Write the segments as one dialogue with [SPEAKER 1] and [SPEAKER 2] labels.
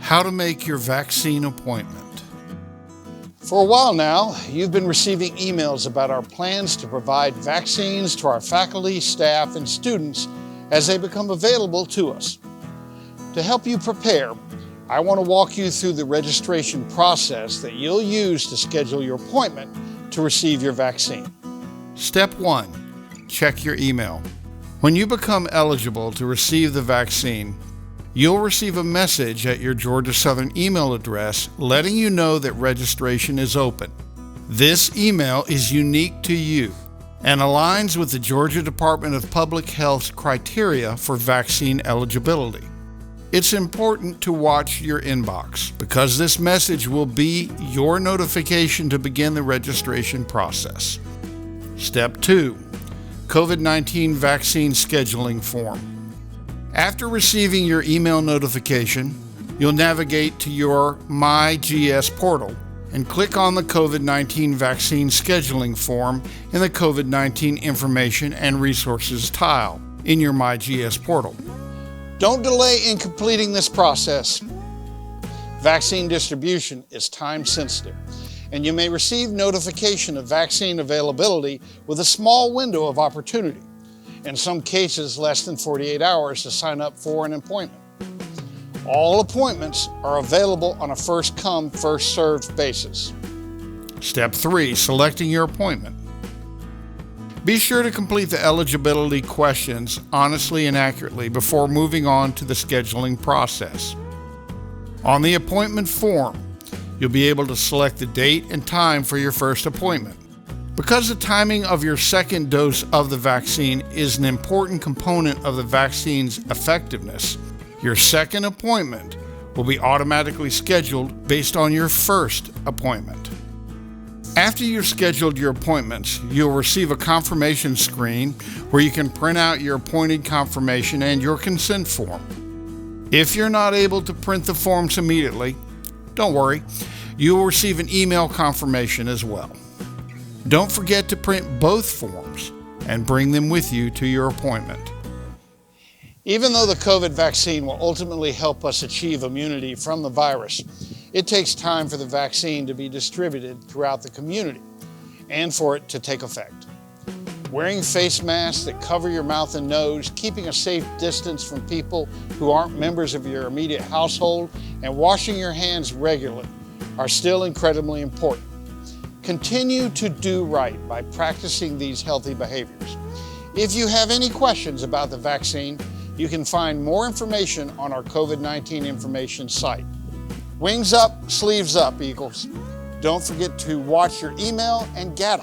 [SPEAKER 1] How to make your vaccine appointment.
[SPEAKER 2] For a while now, you've been receiving emails about our plans to provide vaccines to our faculty, staff, and students as they become available to us. To help you prepare, I want to walk you through the registration process that you'll use to schedule your appointment to receive your vaccine.
[SPEAKER 1] Step 1. Check your email. When you become eligible to receive the vaccine, you'll receive a message at your Georgia Southern email address letting you know that registration is open. This email is unique to you and aligns with the Georgia Department of Public Health's criteria for vaccine eligibility. It's important to watch your inbox because this message will be your notification to begin the registration process. Step 2. COVID-19 vaccine scheduling form. After receiving your email notification, you'll navigate to your MyGS portal and click on the COVID-19 vaccine scheduling form in the COVID-19 Information and Resources tile in your MyGS portal.
[SPEAKER 2] Don't delay in completing this process. Vaccine distribution is time sensitive, and you may receive notification of vaccine availability with a small window of opportunity. In some cases, less than 48 hours to sign up for an appointment. All appointments are available on a first-come, first-served basis.
[SPEAKER 1] Step 3. Selecting your appointment. Be sure to complete the eligibility questions honestly and accurately before moving on to the scheduling process. On the appointment form, you'll be able to select the date and time for your first appointment. Because the timing of your second dose of the vaccine is an important component of the vaccine's effectiveness, your second appointment will be automatically scheduled based on your first appointment. After you've scheduled your appointments, you'll receive a confirmation screen where you can print out your appointed confirmation and your consent form. If you're not able to print the forms immediately, don't worry, you will receive an email confirmation as well. Don't forget to print both forms and bring them with you to your appointment.
[SPEAKER 2] Even though the COVID vaccine will ultimately help us achieve immunity from the virus, it takes time for the vaccine to be distributed throughout the community and for it to take effect. Wearing face masks that cover your mouth and nose, keeping a safe distance from people who aren't members of your immediate household, and washing your hands regularly are still incredibly important. Continue to do right by practicing these healthy behaviors. If you have any questions about the vaccine, you can find more information on our COVID-19 information site. Wings up, sleeves up, Eagles. Don't forget to watch your email and get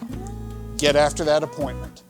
[SPEAKER 2] after that appointment.